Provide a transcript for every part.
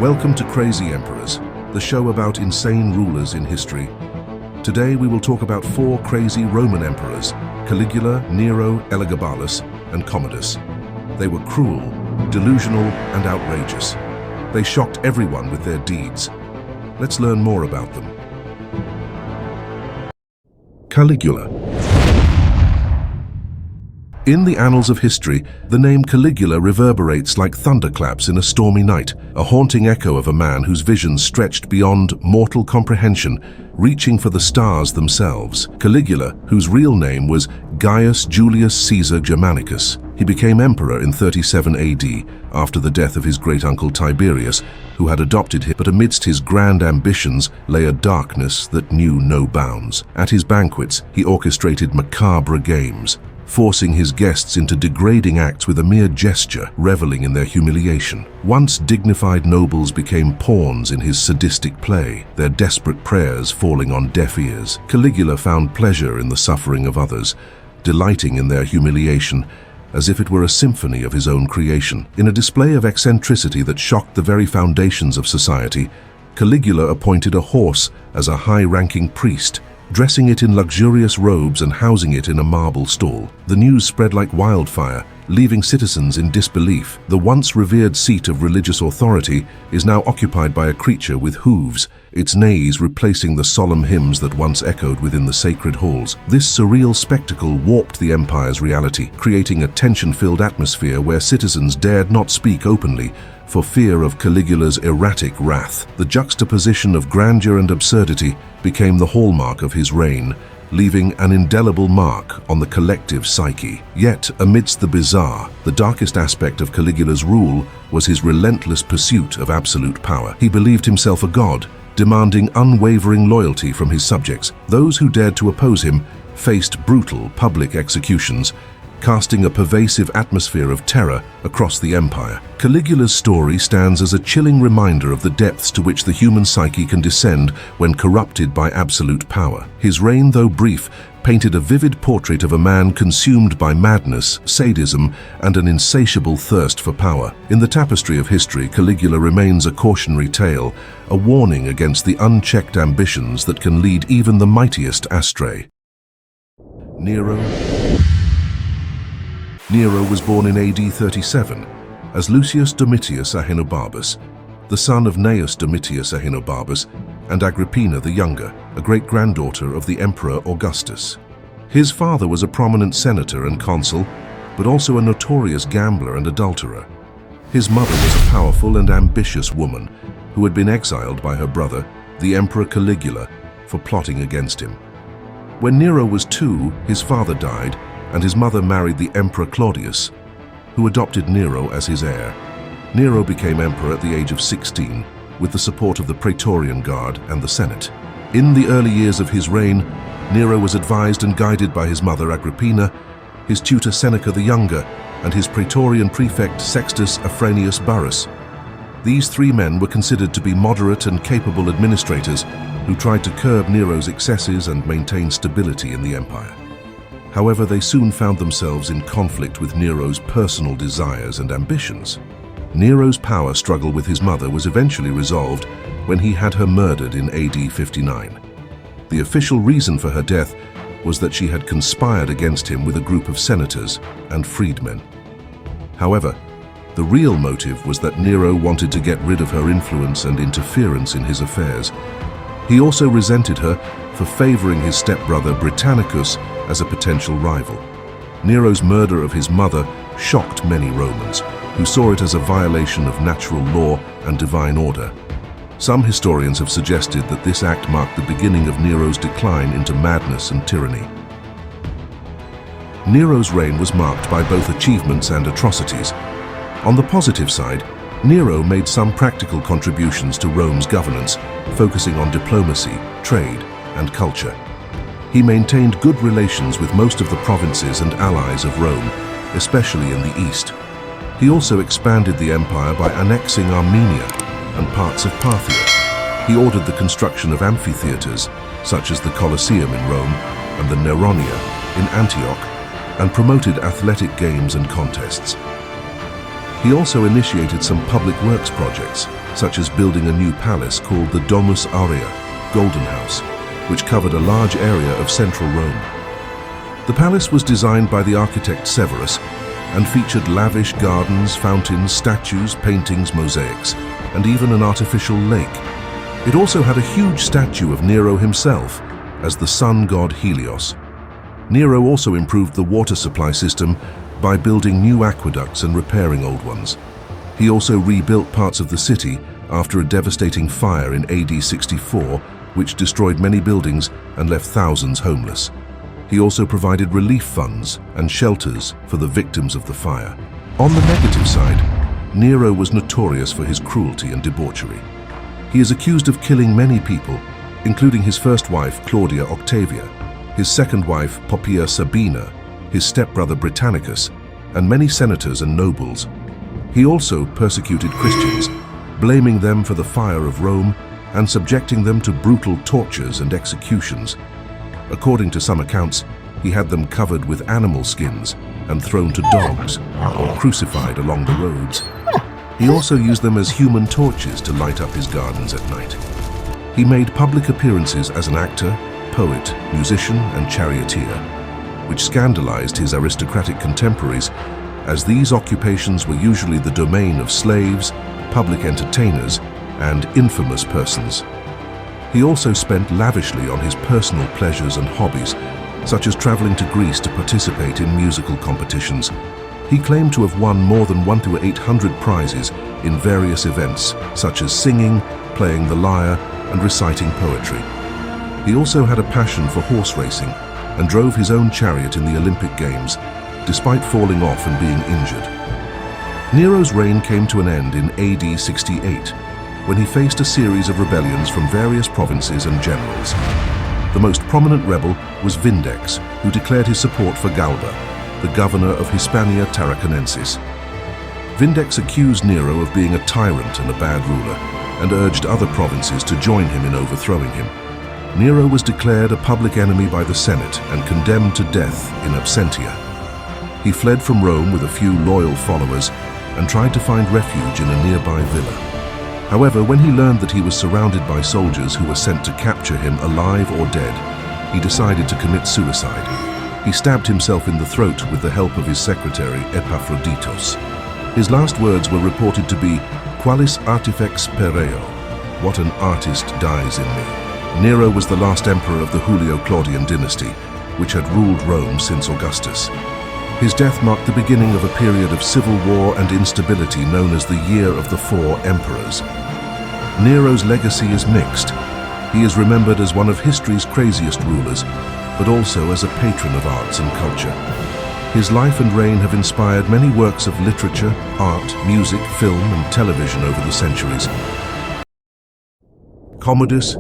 Welcome to Crazy Emperors, the show about insane rulers in history. Today we will talk about 4 crazy Roman emperors: Caligula, Nero, Elagabalus, and Commodus. They were cruel, delusional, and outrageous. They shocked everyone with their deeds. Let's learn more about them. Caligula. In the annals of history, the name Caligula reverberates like thunderclaps in a stormy night, a haunting echo of a man whose vision stretched beyond mortal comprehension, reaching for the stars themselves. Caligula, whose real name was Gaius Julius Caesar Germanicus, he became emperor in 37 AD after the death of his great-uncle Tiberius, who had adopted him, but amidst his grand ambitions lay a darkness that knew no bounds. At his banquets, he orchestrated macabre games, forcing his guests into degrading acts with a mere gesture, reveling in their humiliation. Once dignified nobles became pawns in his sadistic play, their desperate prayers falling on deaf ears. Caligula found pleasure in the suffering of others, delighting in their humiliation, as if it were a symphony of his own creation. In a display of eccentricity that shocked the very foundations of society, Caligula appointed a horse as a high-ranking priest, dressing it in luxurious robes and housing it in a marble stall. The news spread like wildfire, leaving citizens in disbelief. The once revered seat of religious authority is now occupied by a creature with hooves, its neighs replacing the solemn hymns that once echoed within the sacred halls. This surreal spectacle warped the empire's reality, creating a tension-filled atmosphere where citizens dared not speak openly for fear of Caligula's erratic wrath. The juxtaposition of grandeur and absurdity became the hallmark of his reign, leaving an indelible mark on the collective psyche. Yet, amidst the bizarre, the darkest aspect of Caligula's rule was his relentless pursuit of absolute power. He believed himself a god, demanding unwavering loyalty from his subjects. Those who dared to oppose him faced brutal public executions, casting a pervasive atmosphere of terror across the empire. Caligula's story stands as a chilling reminder of the depths to which the human psyche can descend when corrupted by absolute power. His reign, though brief, painted a vivid portrait of a man consumed by madness, sadism, and an insatiable thirst for power. In the tapestry of history, Caligula remains a cautionary tale, a warning against the unchecked ambitions that can lead even the mightiest astray. Nero was born in AD 37 as Lucius Domitius Ahenobarbus, the son of Gnaeus Domitius Ahenobarbus and Agrippina the Younger, a great-granddaughter of the Emperor Augustus. His father was a prominent senator and consul, but also a notorious gambler and adulterer. His mother was a powerful and ambitious woman who had been exiled by her brother, the Emperor Caligula, for plotting against him. When Nero was 2, his father died, and his mother married the Emperor Claudius, who adopted Nero as his heir. Nero became emperor at the age of 16, with the support of the Praetorian Guard and the Senate. In the early years of his reign, Nero was advised and guided by his mother Agrippina, his tutor Seneca the Younger, and his Praetorian prefect Sextus Afranius Burrus. These 3 men were considered to be moderate and capable administrators who tried to curb Nero's excesses and maintain stability in the empire. However, they soon found themselves in conflict with Nero's personal desires and ambitions. Nero's power struggle with his mother was eventually resolved when he had her murdered in AD 59. The official reason for her death was that she had conspired against him with a group of senators and freedmen. However, the real motive was that Nero wanted to get rid of her influence and interference in his affairs. He also resented her for favoring his stepbrother Britannicus as a potential rival. Nero's murder of his mother shocked many Romans, who saw it as a violation of natural law and divine order. Some historians have suggested that this act marked the beginning of Nero's decline into madness and tyranny. Nero's reign was marked by both achievements and atrocities. On the positive side, Nero made some practical contributions to Rome's governance, focusing on diplomacy, trade, and culture. He maintained good relations with most of the provinces and allies of Rome, especially in the east. He also expanded the empire by annexing Armenia and parts of Parthia. He ordered the construction of amphitheaters, such as the Colosseum in Rome and the Neronia in Antioch, and promoted athletic games and contests. He also initiated some public works projects, such as building a new palace called the Domus Aurea, Golden House, which covered a large area of central Rome. The palace was designed by the architect Severus and featured lavish gardens, fountains, statues, paintings, mosaics, and even an artificial lake. It also had a huge statue of Nero himself as the sun god Helios. Nero also improved the water supply system by building new aqueducts and repairing old ones. He also rebuilt parts of the city after a devastating fire in AD 64, which destroyed many buildings and left thousands homeless. He also provided relief funds and shelters for the victims of the fire. On the negative side, Nero was notorious for his cruelty and debauchery. He is accused of killing many people, including his first wife, Claudia Octavia, his second wife, Poppaea Sabina, his stepbrother Britannicus, and many senators and nobles. He also persecuted Christians, blaming them for the fire of Rome and subjecting them to brutal tortures and executions. According to some accounts, he had them covered with animal skins and thrown to dogs or crucified along the roads. He also used them as human torches to light up his gardens at night. He made public appearances as an actor, poet, musician, and charioteer, which scandalized his aristocratic contemporaries, as these occupations were usually the domain of slaves, public entertainers, and infamous persons. He also spent lavishly on his personal pleasures and hobbies, such as traveling to Greece to participate in musical competitions. He claimed to have won more than 1 to 800 prizes in various events, such as singing, playing the lyre, and reciting poetry. He also had a passion for horse racing and drove his own chariot in the Olympic Games, despite falling off and being injured. Nero's reign came to an end in AD 68, when he faced a series of rebellions from various provinces and generals. The most prominent rebel was Vindex, who declared his support for Galba, the governor of Hispania Tarraconensis. Vindex accused Nero of being a tyrant and a bad ruler, and urged other provinces to join him in overthrowing him. Nero was declared a public enemy by the Senate and condemned to death in absentia. He fled from Rome with a few loyal followers and tried to find refuge in a nearby villa. However, when he learned that he was surrounded by soldiers who were sent to capture him alive or dead, he decided to commit suicide. He stabbed himself in the throat with the help of his secretary Epaphroditos. His last words were reported to be, "Qualis artifex pereo," "What an artist dies in me." Nero was the last emperor of the Julio-Claudian dynasty, which had ruled Rome since Augustus. His death marked the beginning of a period of civil war and instability known as the Year of the Four Emperors. Nero's legacy is mixed. He is remembered as one of history's craziest rulers, but also as a patron of arts and culture. His life and reign have inspired many works of literature, art, music, film, and television over the centuries. Commodus.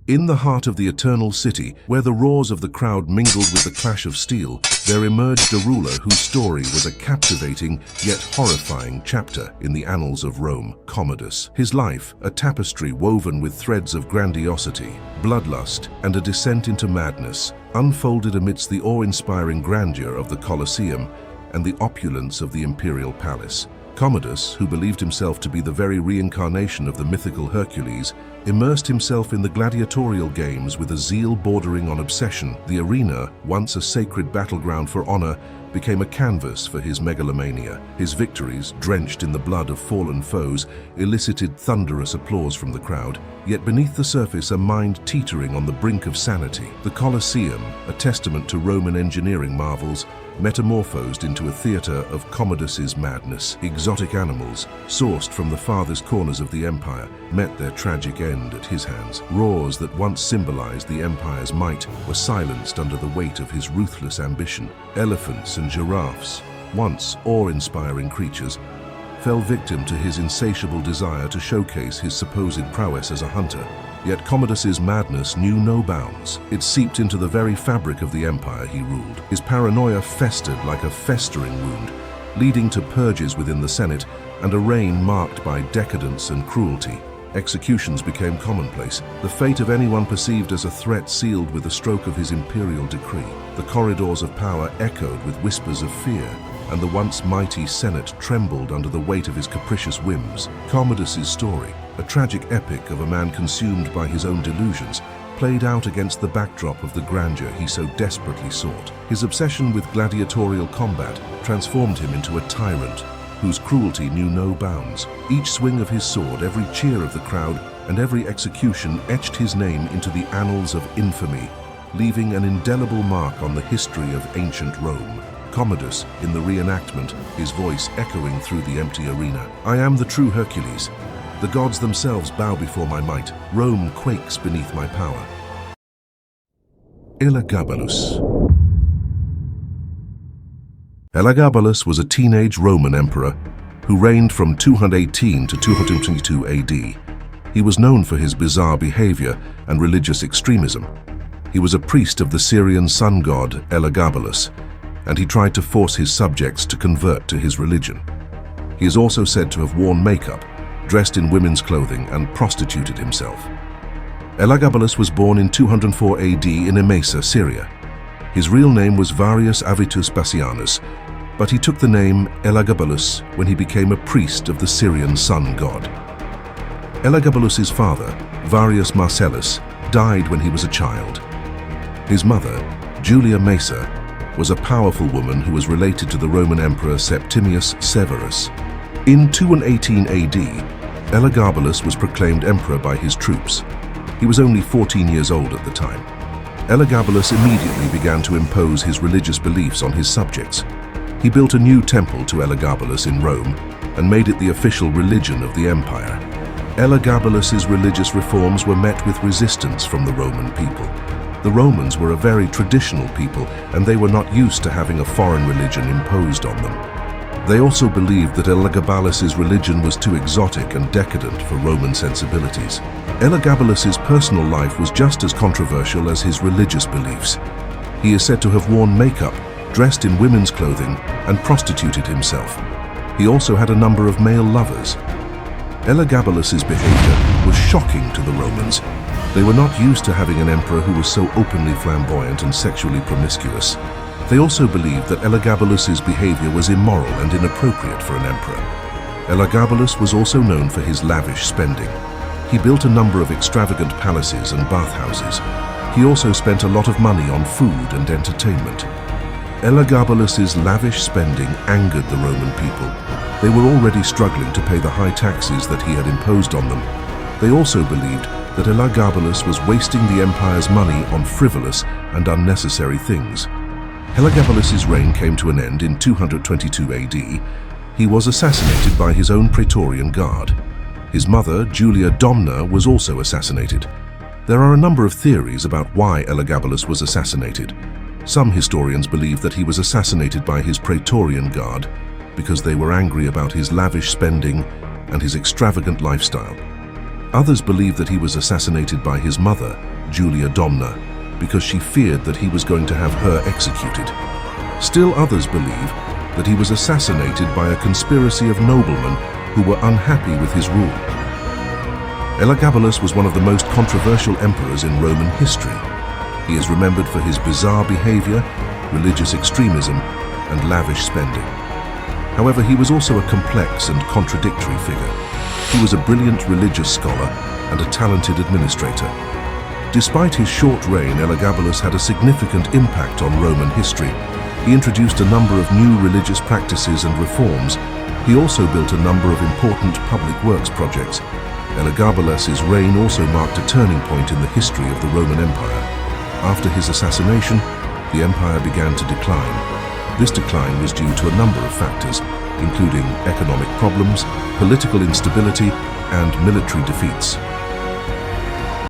In the heart of the eternal city, where the roars of the crowd mingled with the clash of steel, there emerged a ruler whose story was a captivating yet horrifying chapter in the annals of Rome, Commodus. His life, a tapestry woven with threads of grandiosity, bloodlust, and a descent into madness, unfolded amidst the awe-inspiring grandeur of the Colosseum and the opulence of the imperial palace. Commodus, who believed himself to be the very reincarnation of the mythical Hercules, immersed himself in the gladiatorial games with a zeal bordering on obsession. The arena, once a sacred battleground for honor, became a canvas for his megalomania. His victories, drenched in the blood of fallen foes, elicited thunderous applause from the crowd, yet beneath the surface a mind teetering on the brink of sanity. The Colosseum, a testament to Roman engineering marvels, metamorphosed into a theater of Commodus's madness. Exotic animals, sourced from the farthest corners of the empire, met their tragic end at his hands. Roars that once symbolized the empire's might were silenced under the weight of his ruthless ambition. Elephants and giraffes, once awe-inspiring creatures, fell victim to his insatiable desire to showcase his supposed prowess as a hunter. Yet Commodus's madness knew no bounds. It seeped into the very fabric of the empire he ruled. His paranoia festered like a festering wound, leading to purges within the Senate and a reign marked by decadence and cruelty. Executions became commonplace, the fate of anyone perceived as a threat sealed with the stroke of his imperial decree. The corridors of power echoed with whispers of fear, and the once mighty Senate trembled under the weight of his capricious whims. Commodus's story, a tragic epic of a man consumed by his own delusions, played out against the backdrop of the grandeur he so desperately sought. His obsession with gladiatorial combat transformed him into a tyrant whose cruelty knew no bounds. Each swing of his sword, every cheer of the crowd, and every execution etched his name into the annals of infamy, leaving an indelible mark on the history of ancient Rome. Commodus, in the reenactment, his voice echoing through the empty arena. "I am the true Hercules. The gods themselves bow before my might. Rome quakes beneath my power." Elagabalus. Elagabalus was a teenage Roman emperor who reigned from 218 to 222 AD. He was known for his bizarre behavior and religious extremism. He was a priest of the Syrian sun god Elagabalus, and he tried to force his subjects to convert to his religion. He is also said to have worn makeup, dressed in women's clothing, and prostituted himself. Elagabalus was born in 204 AD in Emesa, Syria. His real name was Varius Avitus Bassianus, but he took the name Elagabalus when he became a priest of the Syrian sun god. Elagabalus's father, Varius Marcellus, died when he was a child. His mother, Julia Caesar, was a powerful woman who was related to the Roman Emperor Septimius Severus. In 218 AD, Elagabalus was proclaimed emperor by his troops. He was only 14 years old at the time. Elagabalus immediately began to impose his religious beliefs on his subjects. He built a new temple to Elagabalus in Rome and made it the official religion of the empire. Elagabalus's religious reforms were met with resistance from the Roman people. The Romans were a very traditional people, and they were not used to having a foreign religion imposed on them. They also believed that Elagabalus's religion was too exotic and decadent for Roman sensibilities. Elagabalus's personal life was just as controversial as his religious beliefs. He is said to have worn makeup, dressed in women's clothing, and prostituted himself. He also had a number of male lovers. Elagabalus's behavior was shocking to the Romans. They were not used to having an emperor who was so openly flamboyant and sexually promiscuous. They also believed that Elagabalus's behavior was immoral and inappropriate for an emperor. Elagabalus was also known for his lavish spending. He built a number of extravagant palaces and bathhouses. He also spent a lot of money on food and entertainment. Elagabalus's lavish spending angered the Roman people. They were already struggling to pay the high taxes that he had imposed on them. They also believed that Elagabalus was wasting the empire's money on frivolous and unnecessary things. Elagabalus's reign came to an end in 222 AD. He was assassinated by his own Praetorian Guard. His mother, Julia Domna, was also assassinated. There are a number of theories about why Elagabalus was assassinated. Some historians believe that he was assassinated by his Praetorian Guard because they were angry about his lavish spending and his extravagant lifestyle. Others believe that he was assassinated by his mother, Julia Domna, because she feared that he was going to have her executed. Still others believe that he was assassinated by a conspiracy of noblemen who were unhappy with his rule. Elagabalus was one of the most controversial emperors in Roman history. He is remembered for his bizarre behavior, religious extremism, and lavish spending. However, he was also a complex and contradictory figure. He was a brilliant religious scholar and a talented administrator. Despite his short reign, Elagabalus had a significant impact on Roman history. He introduced a number of new religious practices and reforms. He also built a number of important public works projects. Elagabalus's reign also marked a turning point in the history of the Roman Empire. After his assassination, the empire began to decline. This decline was due to a number of factors, including economic problems, political instability, and military defeats.